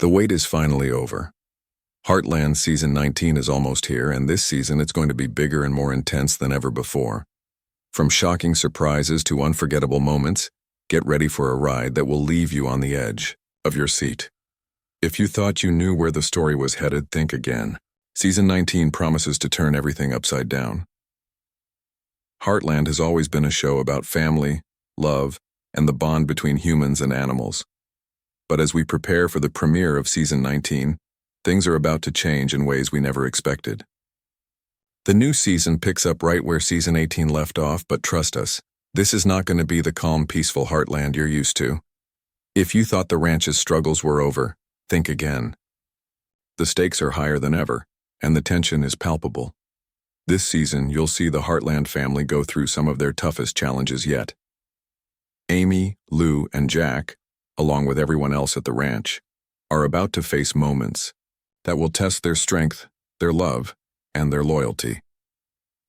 The wait is finally over. Heartland Season 19 is almost here, and this season it's going to be bigger and more intense than ever before. From shocking surprises to unforgettable moments, get ready for a ride that will leave you on the edge of your seat. If you thought you knew where the story was headed, think again. Season 19 promises to turn everything upside down. Heartland has always been a show about family, love, and the bond between humans and animals. But as we prepare for the premiere of Season 19, things are about to change in ways we never expected. The new season picks up right where Season 18 left off, but trust us, this is not going to be the calm, peaceful Heartland you're used to. If you thought the ranch's struggles were over, think again. The stakes are higher than ever, and the tension is palpable. This season, you'll see the Heartland family go through some of their toughest challenges yet. Amy, Lou, and Jack, along with everyone else at the ranch, are about to face moments that will test their strength, their love, and their loyalty.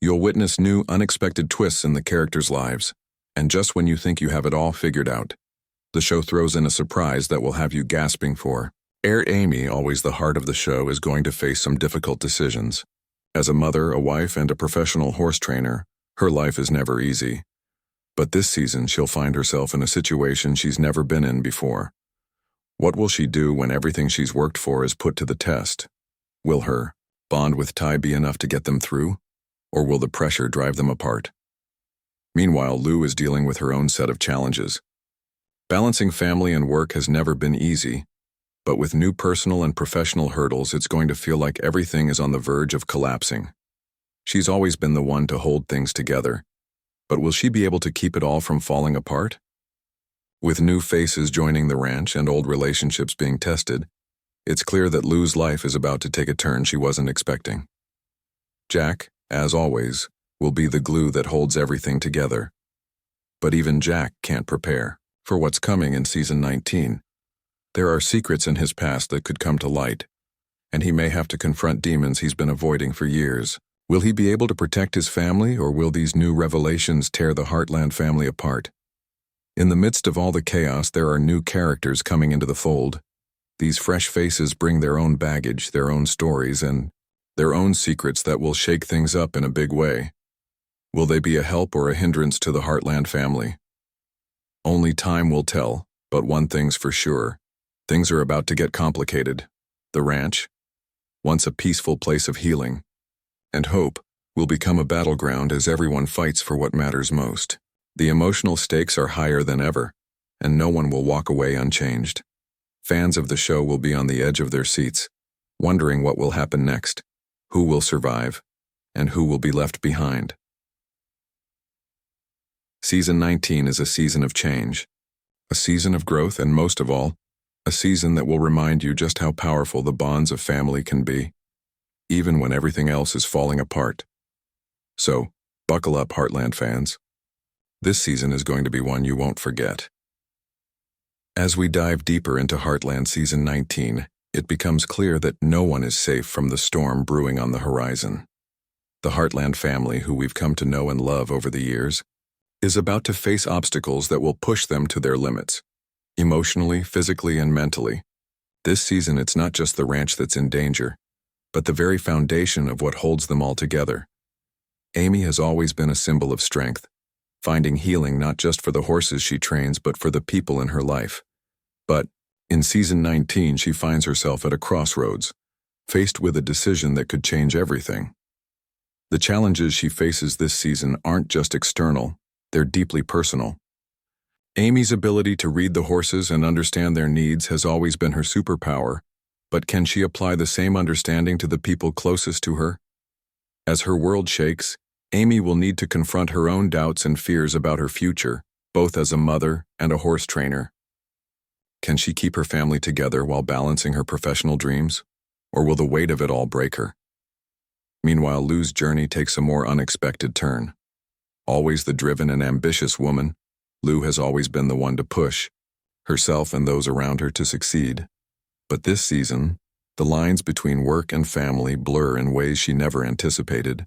You'll witness new, unexpected twists in the characters' lives, and just when you think you have it all figured out, the show throws in a surprise that will have you gasping for air. Amy, always the heart of the show, is going to face some difficult decisions. As a mother, a wife, and a professional horse trainer, her life is never easy. But this season, she'll find herself in a situation she's never been in before. What will she do when everything she's worked for is put to the test? Will her bond with Ty be enough to get them through, or will the pressure drive them apart? Meanwhile, Lou is dealing with her own set of challenges. Balancing family and work has never been easy, but with new personal and professional hurdles, it's going to feel like everything is on the verge of collapsing. She's always been the one to hold things together, but will she be able to keep it all from falling apart? With new faces joining the ranch and old relationships being tested, it's clear that Lou's life is about to take a turn she wasn't expecting. Jack, as always, will be the glue that holds everything together. But even Jack can't prepare for what's coming in Season 19. There are secrets in his past that could come to light, and he may have to confront demons he's been avoiding for years. Will he be able to protect his family, or will these new revelations tear the Heartland family apart? In the midst of all the chaos, there are new characters coming into the fold. These fresh faces bring their own baggage, their own stories, and their own secrets that will shake things up in a big way. Will they be a help or a hindrance to the Heartland family? Only time will tell, but one thing's for sure. Things are about to get complicated. The ranch, once a peaceful place of healing and hope, will become a battleground as everyone fights for what matters most. The emotional stakes are higher than ever, and no one will walk away unchanged. Fans of the show will be on the edge of their seats, wondering what will happen next, who will survive, and who will be left behind. Season 19 is a season of change, a season of growth, and most of all, a season that will remind you just how powerful the bonds of family can be, even when everything else is falling apart. So, buckle up, Heartland fans. This season is going to be one you won't forget. As we dive deeper into Heartland Season 19, it becomes clear that no one is safe from the storm brewing on the horizon. The Heartland family, who we've come to know and love over the years, is about to face obstacles that will push them to their limits, emotionally, physically, and mentally. This season, it's not just the ranch that's in danger, but the very foundation of what holds them all together. Amy has always been a symbol of strength, finding healing not just for the horses she trains, but for the people in her life. But in Season 19, she finds herself at a crossroads, faced with a decision that could change everything. The challenges she faces this season aren't just external, they're deeply personal. Amy's ability to read the horses and understand their needs has always been her superpower, but can she apply the same understanding to the people closest to her? As her world shakes, Amy will need to confront her own doubts and fears about her future, both as a mother and a horse trainer. Can she keep her family together while balancing her professional dreams, or will the weight of it all break her? Meanwhile, Lou's journey takes a more unexpected turn. Always the driven and ambitious woman, Lou has always been the one to push herself and those around her to succeed. But this season, the lines between work and family blur in ways she never anticipated.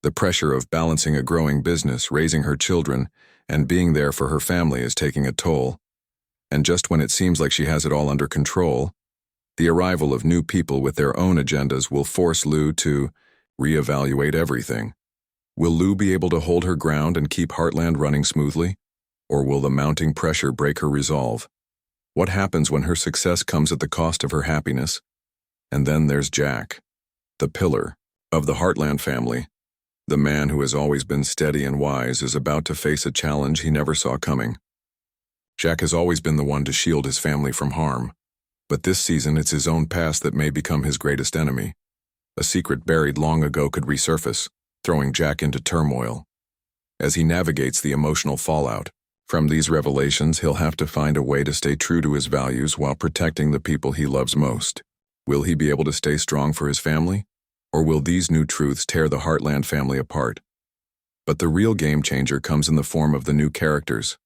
The pressure of balancing a growing business, raising her children, and being there for her family is taking a toll. And just when it seems like she has it all under control, The arrival of new people with their own agendas will force Lou to reevaluate everything. Will Lou be able to hold her ground and keep Heartland running smoothly? Or will the mounting pressure break her resolve? What happens when her success comes at the cost of her happiness? And then there's Jack, the pillar of the Heartland family. The man who has always been steady and wise is about to face a challenge he never saw coming. Jack has always been the one to shield his family from harm, but this season it's his own past that may become his greatest enemy. A secret buried long ago could resurface, throwing Jack into turmoil. As he navigates the emotional fallout from these revelations, he'll have to find a way to stay true to his values while protecting the people he loves most. Will he be able to stay strong for his family? Or will these new truths tear the Heartland family apart? But the real game changer comes in the form of the new characters.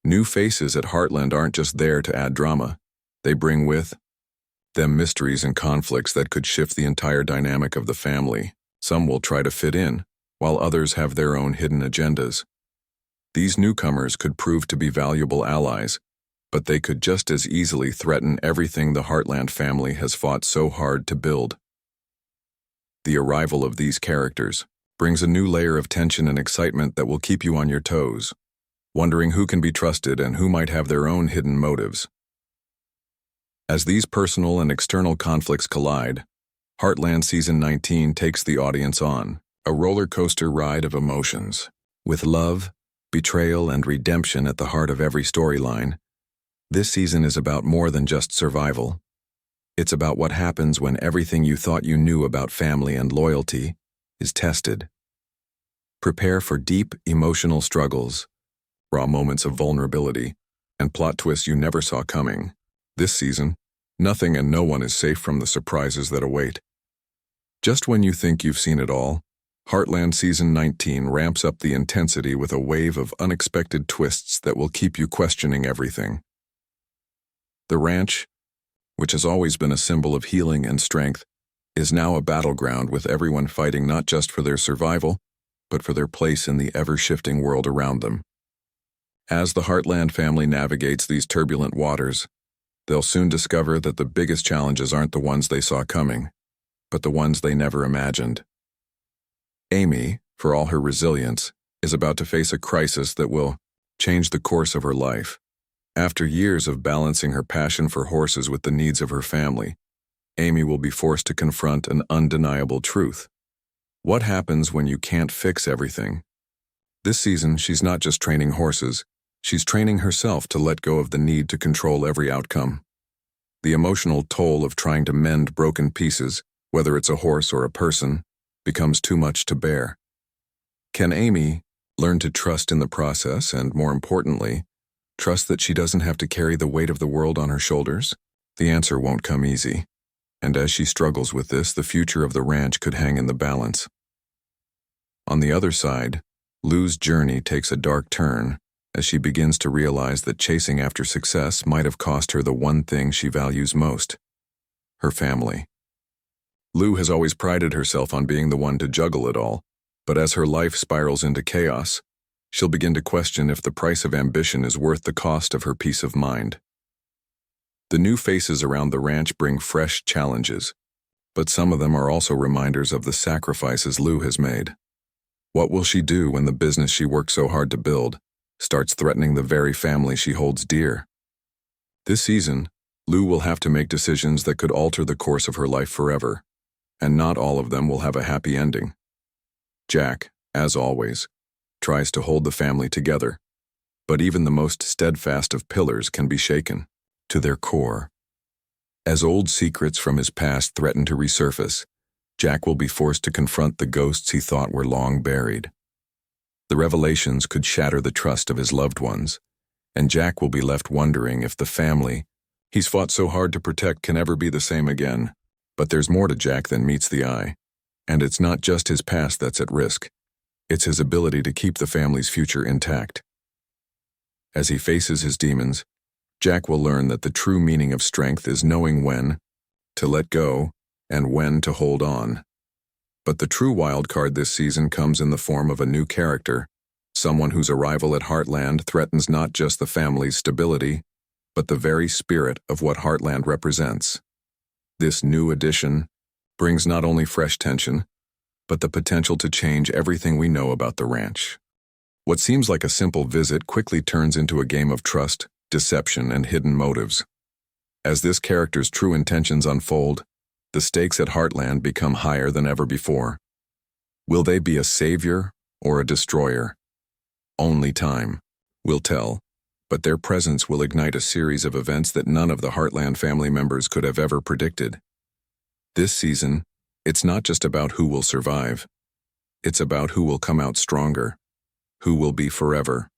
New faces at Heartland aren't just there to add drama. They bring with them mysteries and conflicts that could shift the entire dynamic of the family. Some will try to fit in, while others have their own hidden agendas. These newcomers could prove to be valuable allies, but they could just as easily threaten everything the Heartland family has fought so hard to build. The arrival of these characters brings a new layer of tension and excitement that will keep you on your toes, wondering who can be trusted and who might have their own hidden motives. As these personal and external conflicts collide, Heartland Season 19 takes the audience on a roller coaster ride of emotions. With love, betrayal, and redemption at the heart of every storyline, this season is about more than just survival. It's about what happens when everything you thought you knew about family and loyalty is tested. Prepare for deep emotional struggles, raw moments of vulnerability, and plot twists you never saw coming. This season, nothing and no one is safe from the surprises that await. Just when you think you've seen it all, Heartland Season 19 ramps up the intensity with a wave of unexpected twists that will keep you questioning everything. The ranch, which has always been a symbol of healing and strength, is now a battleground with everyone fighting not just for their survival, but for their place in the ever-shifting world around them. As the Heartland family navigates these turbulent waters, they'll soon discover that the biggest challenges aren't the ones they saw coming, but the ones they never imagined. Amy, for all her resilience, is about to face a crisis that will change the course of her life. After years of balancing her passion for horses with the needs of her family, Amy will be forced to confront an undeniable truth. What happens when you can't fix everything? This season, she's not just training horses, she's training herself to let go of the need to control every outcome. The emotional toll of trying to mend broken pieces, whether it's a horse or a person, becomes too much to bear. Can Amy learn to trust in the process and, more importantly, trust that she doesn't have to carry the weight of the world on her shoulders? The answer won't come easy, and as she struggles with this, the future of the ranch could hang in the balance. On the other side, Lou's journey takes a dark turn as she begins to realize that chasing after success might have cost her the one thing she values most: her family. Lou has always prided herself on being the one to juggle it all, but as her life spirals into chaos, she'll begin to question if the price of ambition is worth the cost of her peace of mind. The new faces around the ranch bring fresh challenges, but some of them are also reminders of the sacrifices Lou has made. What will she do when the business she worked so hard to build starts threatening the very family she holds dear? This season, Lou will have to make decisions that could alter the course of her life forever, and not all of them will have a happy ending. Jack, as always, tries to hold the family together, but even the most steadfast of pillars can be shaken to their core. As old secrets from his past threaten to resurface, Jack will be forced to confront the ghosts he thought were long buried. The revelations could shatter the trust of his loved ones, and Jack will be left wondering if the family he's fought so hard to protect can ever be the same again. But there's more to Jack than meets the eye, and it's not just his past that's at risk. It's his ability to keep the family's future intact. As he faces his demons, Jack will learn that the true meaning of strength is knowing when to let go and when to hold on. But the true wild card this season comes in the form of a new character, someone whose arrival at Heartland threatens not just the family's stability, but the very spirit of what Heartland represents. This new addition brings not only fresh tension, but the potential to change everything we know about the ranch. What seems like a simple visit quickly turns into a game of trust, deception, and hidden motives. As this character's true intentions unfold, the stakes at Heartland become higher than ever before. Will they be a savior or a destroyer? Only time will tell, but their presence will ignite a series of events that none of the Heartland family members could have ever predicted. This season, it's not just about who will survive. It's about who will come out stronger, who will be forever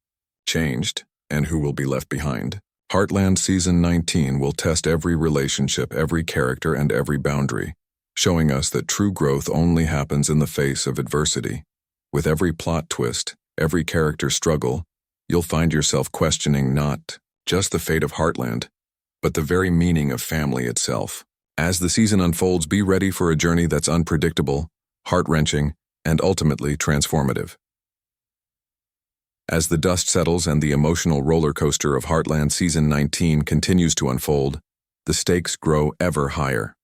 changed, and who will be left behind. Heartland Season 19 will test every relationship, every character, and every boundary, showing us that true growth only happens in the face of adversity. With every plot twist, every character struggle, you'll find yourself questioning not just the fate of Heartland, but the very meaning of family itself. As the season unfolds, be ready for a journey that's unpredictable, heart-wrenching, and ultimately transformative. As the dust settles and the emotional roller coaster of Heartland Season 19 continues to unfold, the stakes grow ever higher.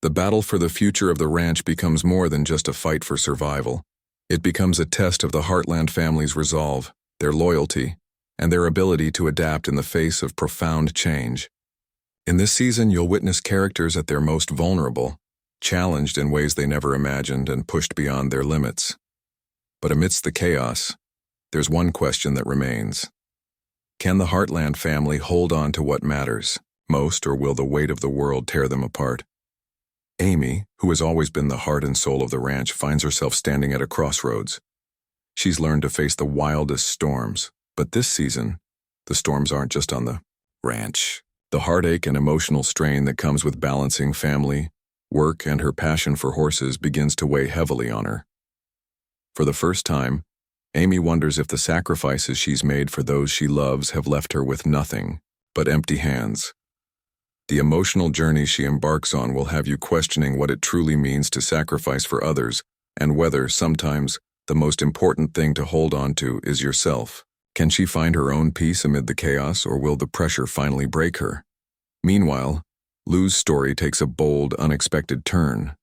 The battle for the future of the ranch becomes more than just a fight for survival. It becomes a test of the Heartland family's resolve, their loyalty, and their ability to adapt in the face of profound change. In this season, you'll witness characters at their most vulnerable, challenged in ways they never imagined and pushed beyond their limits. But amidst the chaos, there's one question that remains. Can the Heartland family hold on to what matters most, or will the weight of the world tear them apart? Amy, who has always been the heart and soul of the ranch, finds herself standing at a crossroads. She's learned to face the wildest storms, but this season, the storms aren't just on the ranch. The heartache and emotional strain that comes with balancing family, work, and her passion for horses begins to weigh heavily on her. For the first time, Amy wonders if the sacrifices she's made for those she loves have left her with nothing but empty hands. The emotional journey she embarks on will have you questioning what it truly means to sacrifice for others, and whether, sometimes, the most important thing to hold on to is yourself. Can she find her own peace amid the chaos, or will the pressure finally break her? Meanwhile, Lou's story takes a bold, unexpected turn.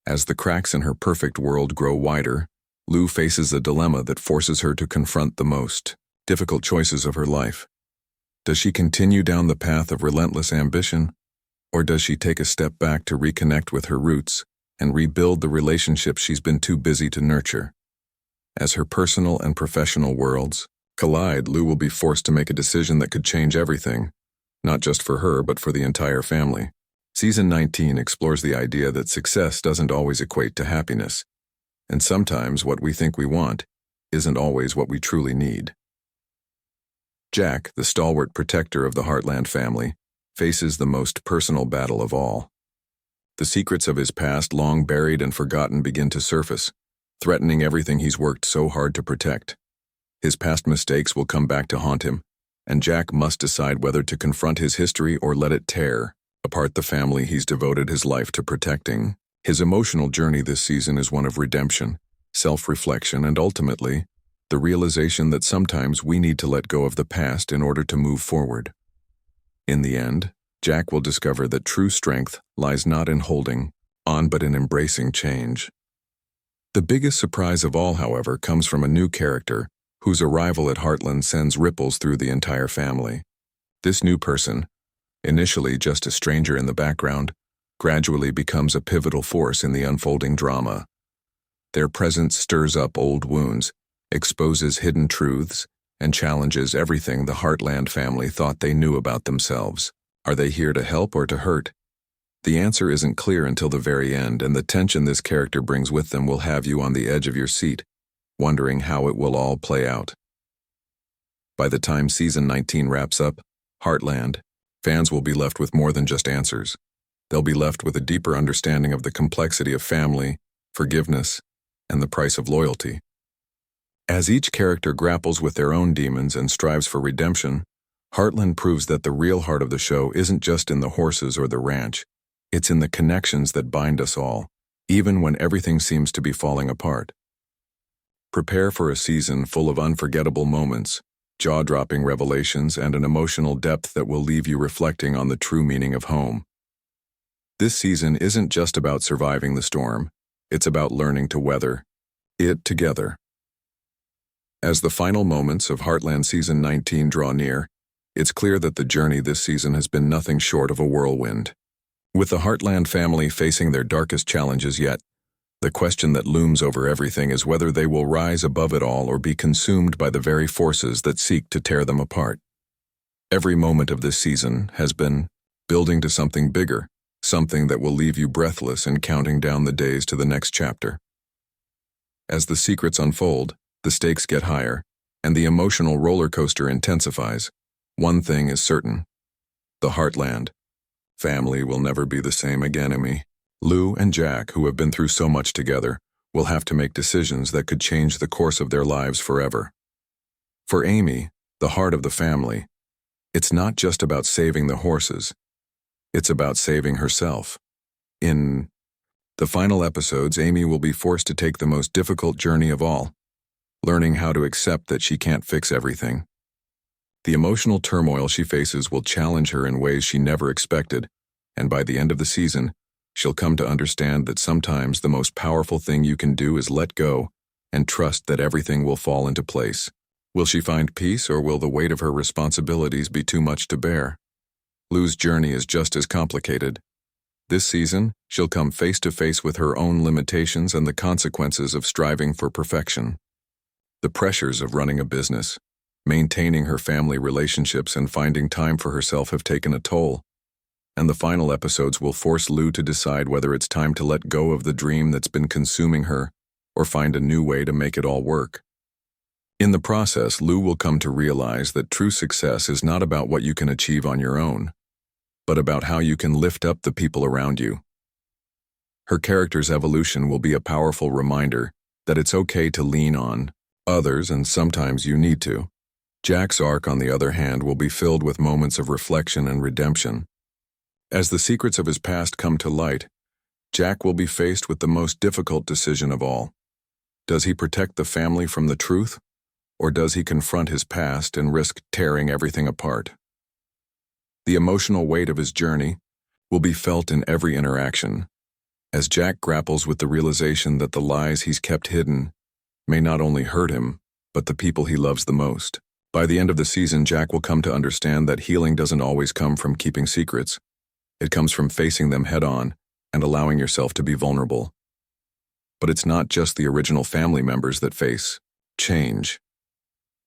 As the cracks in her perfect world grow wider, Lou faces a dilemma that forces her to confront the most difficult choices of her life. Does she continue down the path of relentless ambition, or does she take a step back to reconnect with her roots and rebuild the relationships she's been too busy to nurture? As her personal and professional worlds collide, Lou will be forced to make a decision that could change everything, not just for her, but for the entire family. Season 19 explores the idea that success doesn't always equate to happiness, and sometimes what we think we want isn't always what we truly need. Jack, the stalwart protector of the Heartland family, faces the most personal battle of all. The secrets of his past, long buried and forgotten, begin to surface, threatening everything he's worked so hard to protect. His past mistakes will come back to haunt him, and Jack must decide whether to confront his history or let it tear apart the family he's devoted his life to protecting. His emotional journey this season is one of redemption, self-reflection, and ultimately, the realization that sometimes we need to let go of the past in order to move forward. In the end, Jack will discover that true strength lies not in holding on but in embracing change. The biggest surprise of all, however, comes from a new character whose arrival at Heartland sends ripples through the entire family. This new person, initially just a stranger in the background, gradually becomes a pivotal force in the unfolding drama. Their presence stirs up old wounds, exposes hidden truths, and challenges everything the Heartland family thought they knew about themselves. Are they here to help or to hurt? The answer isn't clear until the very end, and the tension this character brings with them will have you on the edge of your seat, wondering how it will all play out. By the time Season 19 wraps up, Heartland, fans will be left with more than just answers. They'll be left with a deeper understanding of the complexity of family, forgiveness, and the price of loyalty. As each character grapples with their own demons and strives for redemption, Heartland proves that the real heart of the show isn't just in the horses or the ranch. It's in the connections that bind us all, even when everything seems to be falling apart. Prepare for a season full of unforgettable moments, jaw-dropping revelations, and an emotional depth that will leave you reflecting on the true meaning of home. This season isn't just about surviving the storm, it's about learning to weather it together. As the final moments of Heartland Season 19 draw near, it's clear that the journey this season has been nothing short of a whirlwind. With the Heartland family facing their darkest challenges yet, the question that looms over everything is whether they will rise above it all or be consumed by the very forces that seek to tear them apart. Every moment of this season has been building to something bigger, something that will leave you breathless and counting down the days to the next chapter. As the secrets unfold, the stakes get higher, and the emotional roller coaster intensifies. One thing is certain: the Heartland family will never be the same again. Amy, Lou, and Jack, who have been through so much together, will have to make decisions that could change the course of their lives forever. For Amy, the heart of the family, it's not just about saving the horses, it's about saving herself. In the final episodes, Amy will be forced to take the most difficult journey of all, learning how to accept that she can't fix everything. The emotional turmoil she faces will challenge her in ways she never expected, and by the end of the season, she'll come to understand that sometimes the most powerful thing you can do is let go and trust that everything will fall into place. Will she find peace, or will the weight of her responsibilities be too much to bear? Lou's journey is just as complicated. This season, she'll come face to face with her own limitations and the consequences of striving for perfection. The pressures of running a business, maintaining her family relationships, and finding time for herself have taken a toll. And the final episodes will force Lou to decide whether it's time to let go of the dream that's been consuming her or find a new way to make it all work. In the process, Lou will come to realize that true success is not about what you can achieve on your own, but about how you can lift up the people around you. Her character's evolution will be a powerful reminder that it's okay to lean on others, and sometimes you need to. Jack's arc, on the other hand, will be filled with moments of reflection and redemption. As the secrets of his past come to light, Jack will be faced with the most difficult decision of all. Does he protect the family from the truth, or does he confront his past and risk tearing everything apart? The emotional weight of his journey will be felt in every interaction, as Jack grapples with the realization that the lies he's kept hidden may not only hurt him, but the people he loves the most. By the end of the season, Jack will come to understand that healing doesn't always come from keeping secrets. It comes from facing them head-on and allowing yourself to be vulnerable. But it's not just the original family members that face change.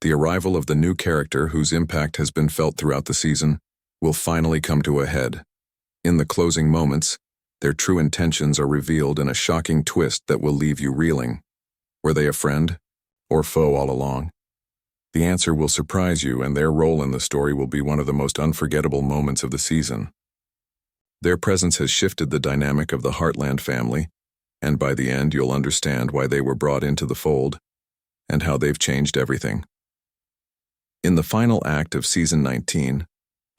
The arrival of the new character, whose impact has been felt throughout the season, will finally come to a head. In the closing moments, their true intentions are revealed in a shocking twist that will leave you reeling. Were they a friend or foe all along? The answer will surprise you, and their role in the story will be one of the most unforgettable moments of the season. Their presence has shifted the dynamic of the Heartland family, and by the end you'll understand why they were brought into the fold and how they've changed everything. In the final act of Season 19,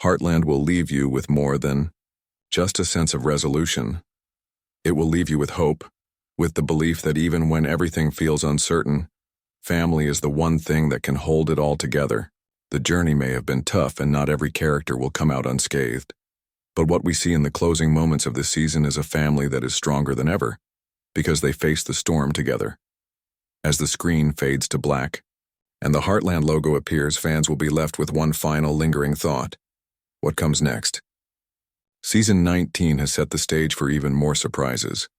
Heartland will leave you with more than just a sense of resolution. It will leave you with hope, with the belief that even when everything feels uncertain, family is the one thing that can hold it all together. The journey may have been tough, and not every character will come out unscathed. But what we see in the closing moments of this season is a family that is stronger than ever, because they face the storm together. As the screen fades to black, and the Heartland logo appears, fans will be left with one final lingering thought: what comes next? Season 19 has set the stage for even more surprises,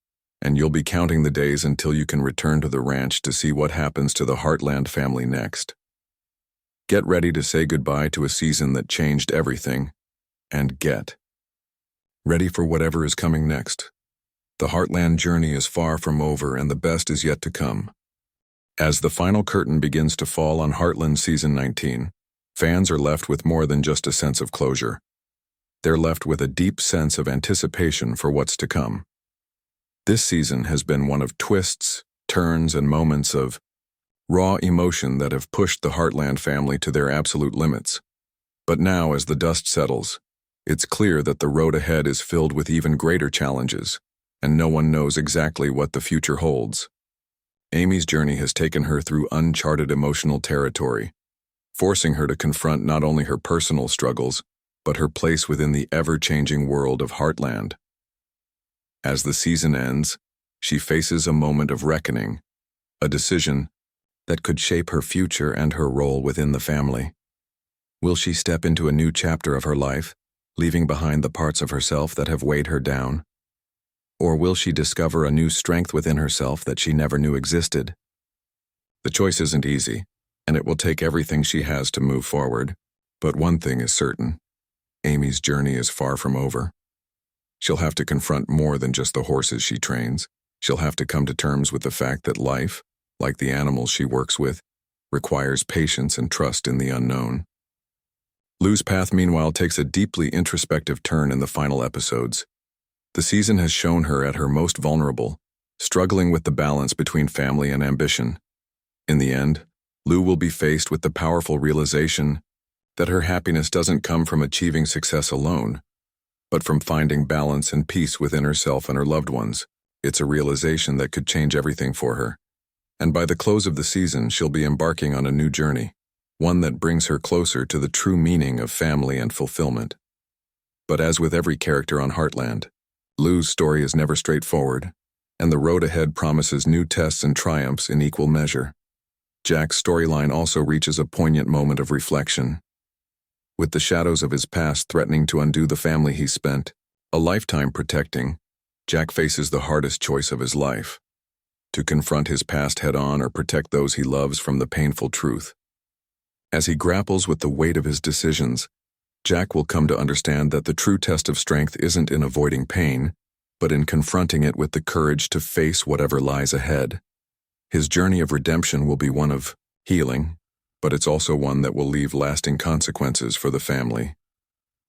and you'll be counting the days until you can return to the ranch to see what happens to the Heartland family next. Get ready to say goodbye to a season that changed everything, and get ready for whatever is coming next. The Heartland journey is far from over, and the best is yet to come. As the final curtain begins to fall on Heartland Season 19, fans are left with more than just a sense of closure. They're left with a deep sense of anticipation for what's to come. This season has been one of twists, turns, and moments of raw emotion that have pushed the Heartland family to their absolute limits. But now, as the dust settles, it's clear that the road ahead is filled with even greater challenges, and no one knows exactly what the future holds. Amy's journey has taken her through uncharted emotional territory, forcing her to confront not only her personal struggles, but her place within the ever-changing world of Heartland. As the season ends, she faces a moment of reckoning, a decision that could shape her future and her role within the family. Will she step into a new chapter of her life, leaving behind the parts of herself that have weighed her down? Or will she discover a new strength within herself that she never knew existed? The choice isn't easy, and it will take everything she has to move forward. But one thing is certain: Amy's journey is far from over. She'll have to confront more than just the horses she trains. She'll have to come to terms with the fact that life, like the animals she works with, requires patience and trust in the unknown. Lou's path, meanwhile, takes a deeply introspective turn in the final episodes. The season has shown her at her most vulnerable, struggling with the balance between family and ambition. In the end, Lou will be faced with the powerful realization that her happiness doesn't come from achieving success alone, but from finding balance and peace within herself and her loved ones. It's a realization that could change everything for her. And by the close of the season, she'll be embarking on a new journey, one that brings her closer to the true meaning of family and fulfillment. But as with every character on Heartland, Lou's story is never straightforward, and the road ahead promises new tests and triumphs in equal measure. Jack's storyline also reaches a poignant moment of reflection. With the shadows of his past threatening to undo the family he spent a lifetime protecting, Jack faces the hardest choice of his life: to confront his past head-on or protect those he loves from the painful truth. As he grapples with the weight of his decisions, Jack will come to understand that the true test of strength isn't in avoiding pain, but in confronting it with the courage to face whatever lies ahead. His journey of redemption will be one of healing, but it's also one that will leave lasting consequences for the family.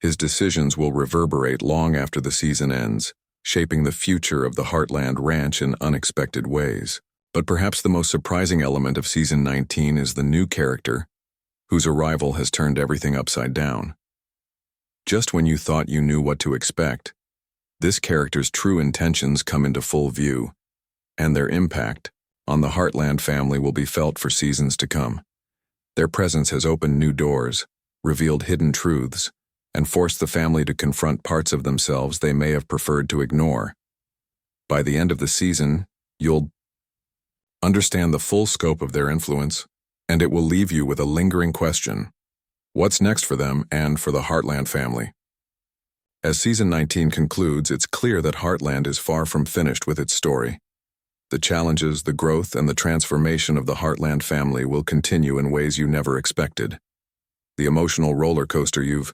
His decisions will reverberate long after the season ends, shaping the future of the Heartland Ranch in unexpected ways. But perhaps the most surprising element of Season 19 is the new character, whose arrival has turned everything upside down. Just when you thought you knew what to expect, this character's true intentions come into full view, and their impact on the Heartland family will be felt for seasons to come. Their presence has opened new doors, revealed hidden truths, and forced the family to confront parts of themselves they may have preferred to ignore. By the end of the season, you'll understand the full scope of their influence, and it will leave you with a lingering question: what's next for them and for the Heartland family? As Season 19 concludes, it's clear that Heartland is far from finished with its story. The challenges, the growth, and the transformation of the Heartland family will continue in ways you never expected. The emotional roller coaster you've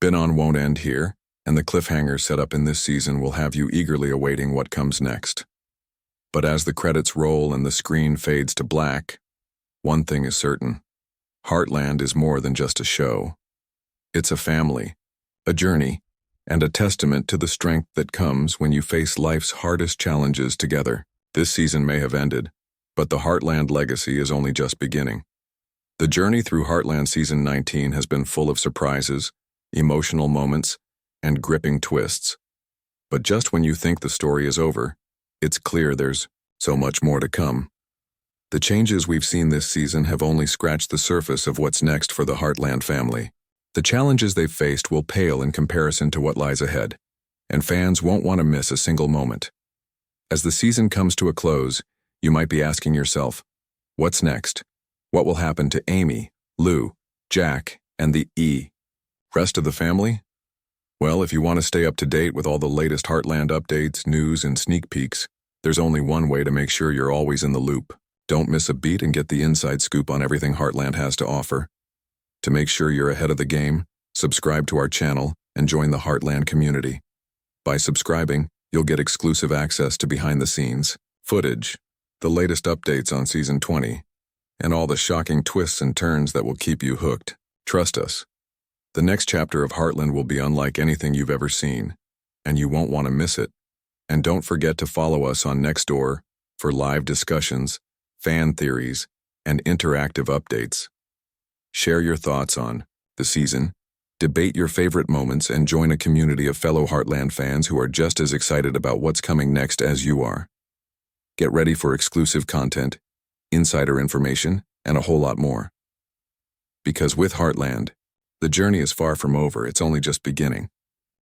been on won't end here, and the cliffhangers set up in this season will have you eagerly awaiting what comes next. But as the credits roll and the screen fades to black, one thing is certain: Heartland is more than just a show. It's a family, a journey, and a testament to the strength that comes when you face life's hardest challenges together. This season may have ended, but the Heartland legacy is only just beginning. The journey through Heartland Season 19 has been full of surprises, emotional moments, and gripping twists. But just when you think the story is over, it's clear there's so much more to come. The changes we've seen this season have only scratched the surface of what's next for the Heartland family. The challenges they've faced will pale in comparison to what lies ahead, and fans won't want to miss a single moment. As the season comes to a close, you might be asking yourself, what's next? What will happen to Amy, Lou, Jack, and the rest of the family? Well, if you want to stay up to date with all the latest Heartland updates, news, and sneak peeks, there's only one way to make sure you're always in the loop. Don't miss a beat and get the inside scoop on everything Heartland has to offer. To make sure you're ahead of the game, subscribe to our channel and join the Heartland community. By subscribing, you'll get exclusive access to behind-the-scenes footage, the latest updates on Season 20, and all the shocking twists and turns that will keep you hooked. Trust us. The next chapter of Heartland will be unlike anything you've ever seen, and you won't want to miss it. And don't forget to follow us on Nextdoor for live discussions, fan theories, and interactive updates. Share your thoughts on the season, debate your favorite moments, and join a community of fellow Heartland fans who are just as excited about what's coming next as you are. Get ready for exclusive content, insider information, and a whole lot more. Because with Heartland, the journey is far from over, it's only just beginning.